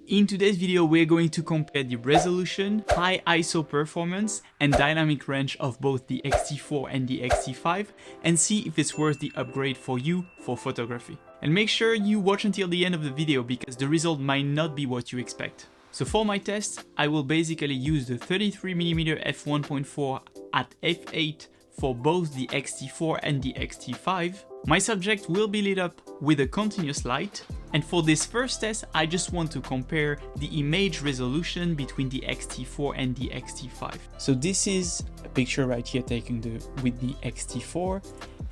In today's video, we're going to compare the resolution, high ISO performance, and dynamic range of both the XT4 and the XT5 and see if it's worth the upgrade for you for photography. And make sure you watch until the end of the video because the result might not be what you expect. So for my test, I will basically use the 33mm f1.4 at f8 for both the XT4 and the XT5. My subject will be lit up with a continuous light, and for this first test I just want to compare the image resolution between the XT4 and the XT5. So this is a picture right here taken with the XT4,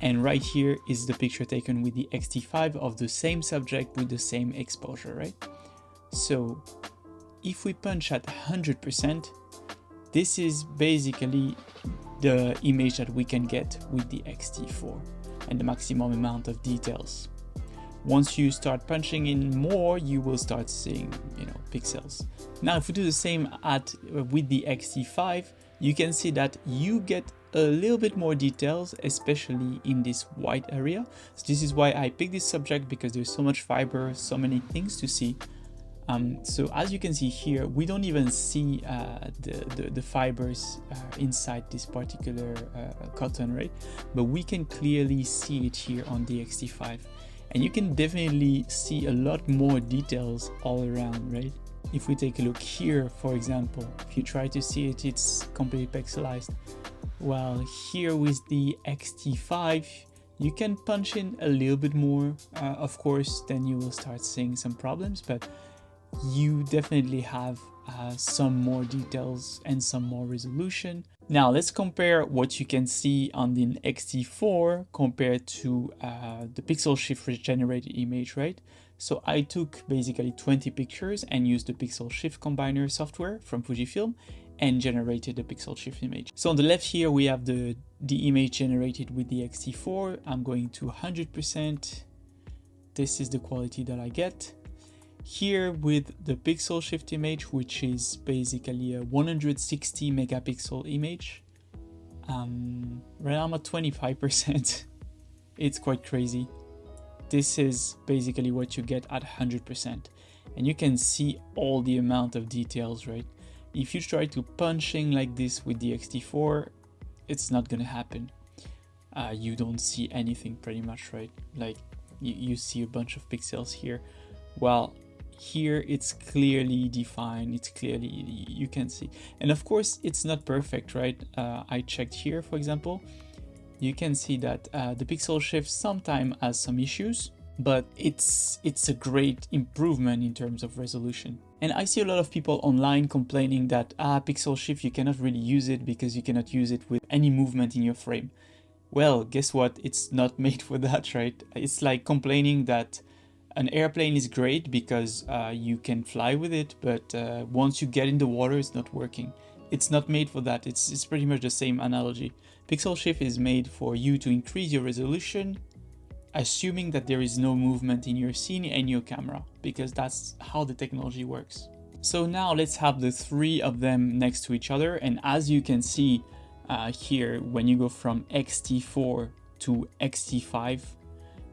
and right here is the picture taken with the XT5 of the same subject with the same exposure, right? So if we punch at 100%, this is basically the image that we can get with the XT4 and the maximum amount of details. Once you start punching in more, you will start seeing, pixels. Now, if we do the same with the XT5, you can see that you get a little bit more details, especially in this white area. So this is why I picked this subject, because there's so much fiber, so many things to see. So as you can see here, we don't even see the fibers inside this particular cotton, right? But we can clearly see it here on the XT5. And you can definitely see a lot more details all around, right? If we take a look here, for example, if you try to see it, it's completely pixelized. While here with the XT5, you can punch in a little bit more, of course, then you will start seeing some problems, but you definitely have some more details and some more resolution. Now let's compare what you can see on the XT4 compared to the pixel shift generated image, right? So I took basically 20 pictures and used the pixel shift combiner software from Fujifilm and generated the pixel shift image. So on the left here we have the image generated with the XT4. I'm going to 100%. This is the quality that I get. Here with the pixel shift image, which is basically a 160 megapixel image, right now I'm at 25%. It's quite crazy. This is basically what you get at 100%. And you can see all the amount of details, right? If you try to punching like this with the XT4, it's not gonna happen. You don't see anything pretty much, right? Like you see a bunch of pixels here. Well, here it's clearly defined, it's clearly, you can see. And of course it's not perfect, right? I checked here, for example, you can see that the pixel shift sometimes has some issues, but it's a great improvement in terms of resolution. And I see a lot of people online complaining that pixel shift, you cannot really use it because you cannot use it with any movement in your frame. Well, guess what? It's not made for that, right? It's like complaining that an airplane is great because you can fly with it, but once you get in the water, it's not working. It's not made for that. It's pretty much the same analogy. Pixel shift is made for you to increase your resolution, assuming that there is no movement in your scene and your camera, because that's how the technology works. So now let's have the three of them next to each other. And as you can see here, when you go from XT4 to XT5,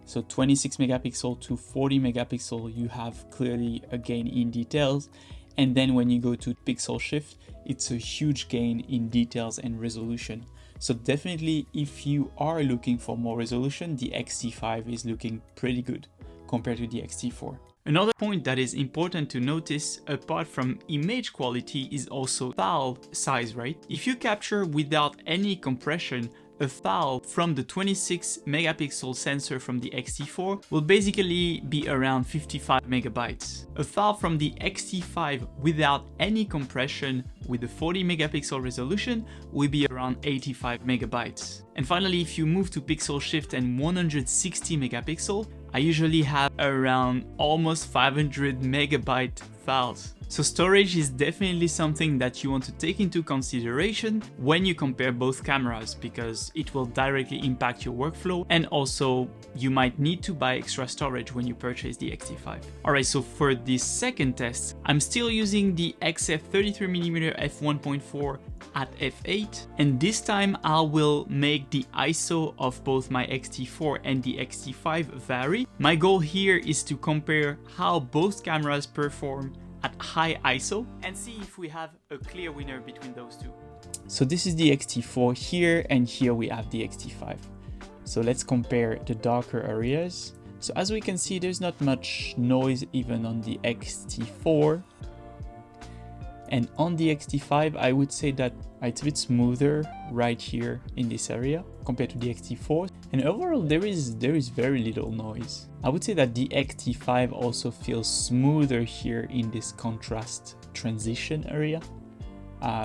so 26 megapixel to 40 megapixel, you have clearly a gain in details. And then when you go to pixel shift, it's a huge gain in details and resolution. So definitely, if you are looking for more resolution, the XT5 is looking pretty good compared to the XT4. Another point that is important to notice, apart from image quality, is also file size, right? If you capture without any compression, a file from the 26 megapixel sensor from the XT4 will basically be around 55 megabytes. A file from the XT5 without any compression with the 40 megapixel resolution will be around 85 megabytes. And finally, if you move to pixel shift and 160 megapixel, I usually have around almost 500 megabyte files. So storage is definitely something that you want to take into consideration when you compare both cameras, because it will directly impact your workflow, and also you might need to buy extra storage when you purchase the XT5. Alright, so for this second test, I'm still using the XF 33mm f1.4 at f8, and this time I will make the ISO of both my XT4 and the XT5 vary. My goal here is to compare how both cameras perform at high ISO and see if we have a clear winner between those two. So this is the XT4 here, and here we have the XT5. So let's compare the darker areas. So as we can see, there's not much noise even on the XT4. And on the XT5, I would say that it's a bit smoother right here in this area compared to the XT4. And overall, there is very little noise. I would say that the XT5 also feels smoother here in this contrast transition area.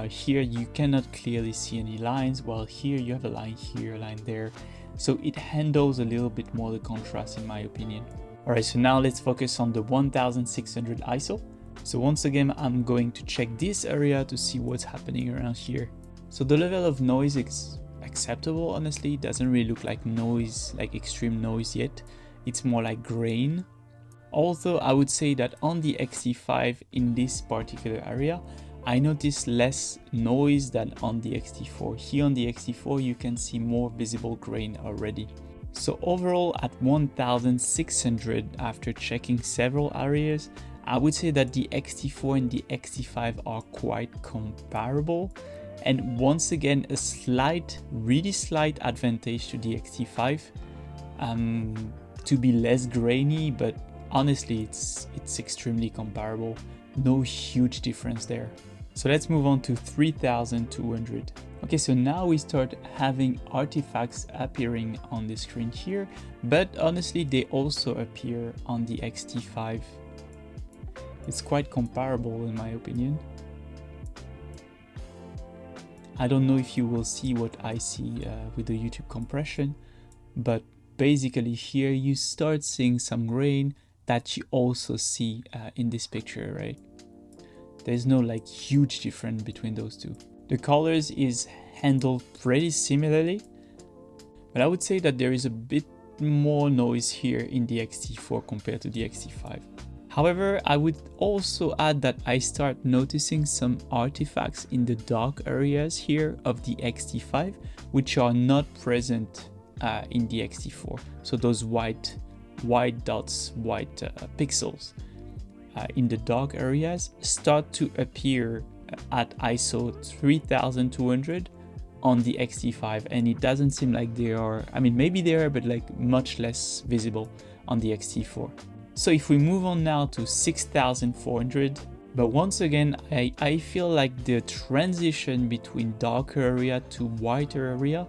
Here you cannot clearly see any lines, while here you have a line here, a line there. So it handles a little bit more the contrast in my opinion. Alright, so now let's focus on the 1600 ISO. So once again, I'm going to check this area to see what's happening around here. So the level of noise is acceptable, honestly. It doesn't really look like noise, like extreme noise yet. It's more like grain. Although I would say that on the XT5 in this particular area, I notice less noise than on the XT4. Here on the XT4, you can see more visible grain already. So overall at 1600, after checking several areas, I would say that the XT4 and the XT5 are quite comparable. And once again, a slight, really slight advantage to the XT5 to be less grainy, but honestly, it's extremely comparable. No huge difference there. So let's move on to 3200. Okay, so now we start having artifacts appearing on the screen here, but honestly, they also appear on the XT5. It's quite comparable in my opinion. I don't know if you will see what I see with the YouTube compression, but basically here you start seeing some grain that you also see in this picture, right? There's no like huge difference between those two. The colors is handled pretty similarly, but I would say that there is a bit more noise here in the XT4 compared to the XT5. However, I would also add that I start noticing some artifacts in the dark areas here of the XT5, which are not present in the XT4. So those white dots, white pixels in the dark areas start to appear at ISO 3200 on the XT5, and it doesn't seem like they are, I mean, maybe they are, but like much less visible on the XT4. So if we move on now to 6400, but once again, I feel like the transition between darker area to whiter area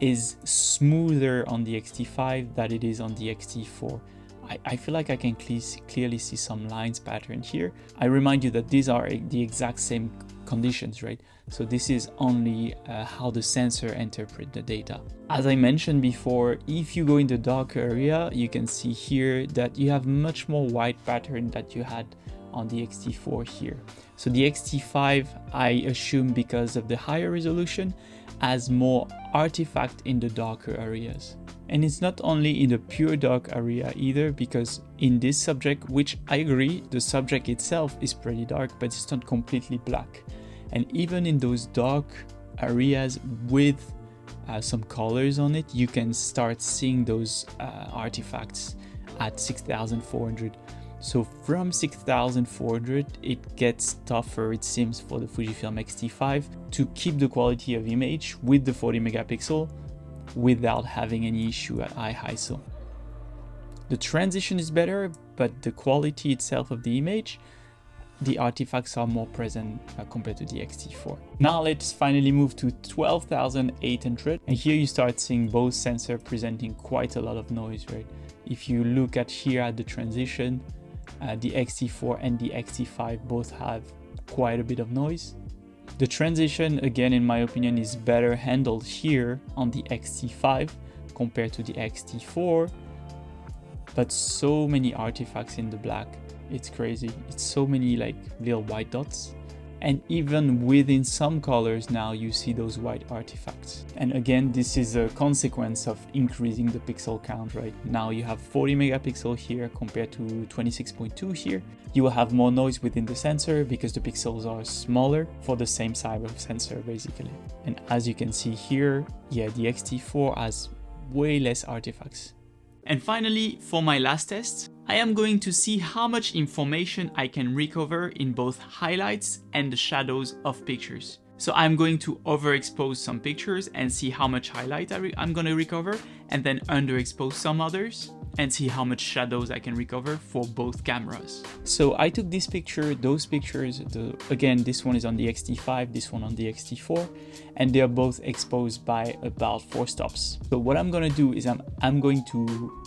is smoother on the XT5 than it is on the XT4. I feel like I can clearly see some lines pattern here. I remind you that these are the exact same conditions, right? So this is only how the sensor interprets the data. As I mentioned before, if you go in the dark area, you can see here that you have much more white pattern that you had on the XT4 here. So the XT5, I assume because of the higher resolution, has more artifact in the darker areas. And it's not only in the pure dark area either, because in this subject, which I agree, the subject itself is pretty dark, but it's not completely black. And even in those dark areas with some colors on it, you can start seeing those artifacts at 6400. So from 6400, it gets tougher, it seems, for the Fujifilm XT5 to keep the quality of image with the 40 megapixel without having any issue at high ISO. The transition is better, but the quality itself of the image, the artifacts are more present compared to the XT4. Now let's finally move to 12800, and here you start seeing both sensors presenting quite a lot of noise, right? If you look at here at the transition, the XT4 and the XT5 both have quite a bit of noise. The transition, again, in my opinion, is better handled here on the XT5 compared to the XT4, but so many artifacts in the black, it's crazy. It's so many like little white dots, and even within some colors now you see those white artifacts. And again, this is a consequence of increasing the pixel count, right? Now you have 40 megapixel here compared to 26.2 here. You will have more noise within the sensor because the pixels are smaller for the same size of sensor basically. And as you can see here, yeah, the XT4 has way less artifacts. And finally, for my last test, I am going to see how much information I can recover in both highlights and the shadows of pictures. So I'm going to overexpose some pictures and see how much highlight I'm going to recover, and then underexpose some others and see how much shadows I can recover for both cameras. So I took this picture, those pictures, again, this one is on the XT5, this one on the XT4, and they're both exposed by about 4 stops. So what I'm going to do is I'm going to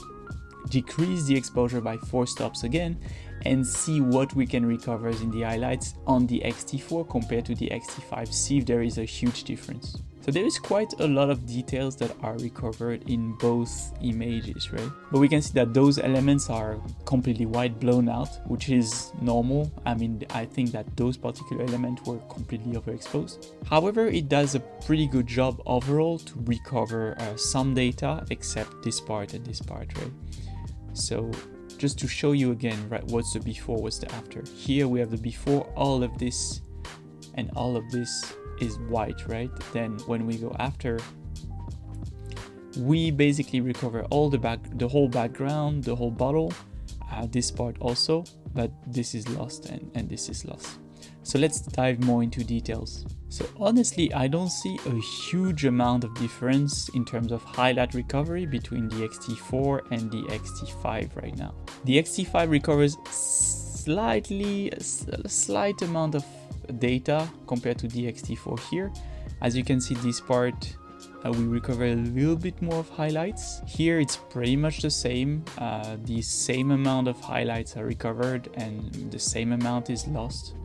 decrease the exposure by 4 stops again and see what we can recover in the highlights on the XT4 compared to the XT5, see if there is a huge difference. So there is quite a lot of details that are recovered in both images, right? But we can see that those elements are completely white, blown out, which is normal. I mean, I think that those particular elements were completely overexposed. However, it does a pretty good job overall to recover some data, except this part and this part, right? So just to show you again, right, what's the before, what's the after. Here we have the before, all of this and all of this is white, right? Then when we go after, we basically recover all the whole background, the whole bottle, this part also, but this is lost and this is lost. So let's dive more into details. So honestly, I don't see a huge amount of difference in terms of highlight recovery between the XT4 and the XT5 right now. The XT5 recovers a slight amount of data compared to the XT4 here. As you can see, this part we recover a little bit more of highlights. Here it's pretty much the same. The same amount of highlights are recovered and the same amount is lost.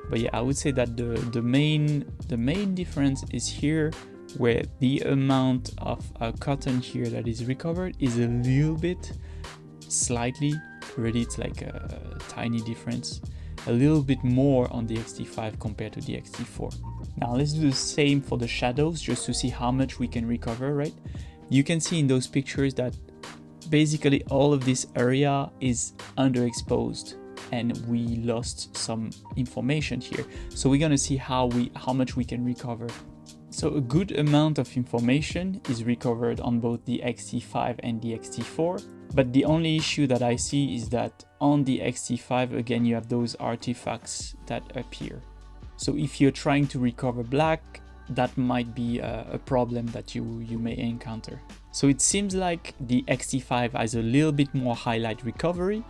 But yeah, I would say that the main difference is here, where the amount of cotton here that is recovered is a little bit, slightly, really it's like a tiny difference, a little bit more on the XT5 compared to the XT4. Now let's do the same for the shadows, just to see how much we can recover, right? You can see in those pictures that basically all of this area is underexposed, and we lost some information here. So we're gonna see how much we can recover. So a good amount of information is recovered on both the XT5 and the XT4, but the only issue that I see is that on the XT5, again, you have those artifacts that appear. So if you're trying to recover black, that might be a problem that you may encounter. So it seems like the XT5 has a little bit more highlight recovery,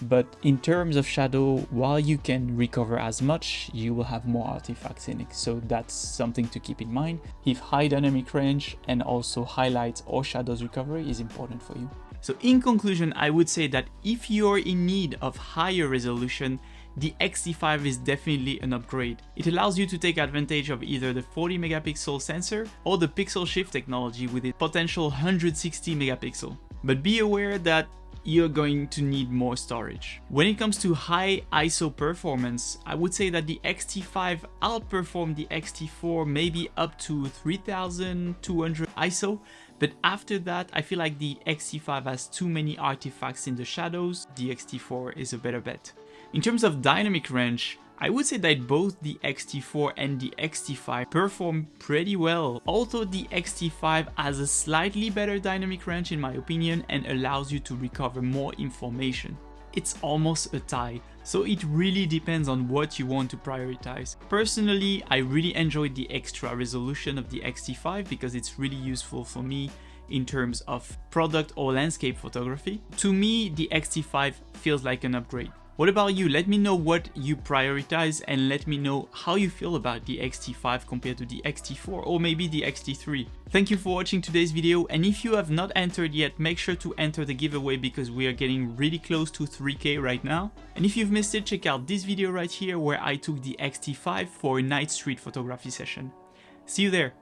but in terms of shadow, while you can recover as much, you will have more artifacts in it. So that's something to keep in mind if high dynamic range and also highlights or shadows recovery is important for you. So in conclusion, I would say that if you're in need of higher resolution, the XT5 is definitely an upgrade. It allows you to take advantage of either the 40 megapixel sensor or the pixel shift technology with a potential 160 megapixel. But be aware that you're going to need more storage. When it comes to high ISO performance, I would say that the XT5 outperformed the XT4 maybe up to 3200 ISO, but after that I feel like the XT5 has too many artifacts in the shadows. The XT4 is a better bet. In terms of dynamic range, I would say that both the XT4 and the XT5 perform pretty well, although the XT5 has a slightly better dynamic range in my opinion and allows you to recover more information. It's almost a tie, so it really depends on what you want to prioritize. Personally, I really enjoyed the extra resolution of the XT5 because it's really useful for me in terms of product or landscape photography. To me, the XT5 feels like an upgrade. What about you? Let me know what you prioritize and let me know how you feel about the XT5 compared to the XT4 or maybe the XT3. Thank you for watching today's video, and if you have not entered yet, make sure to enter the giveaway because we are getting really close to 3K right now. And if you've missed it, check out this video right here where I took the XT5 for a night street photography session. See you there.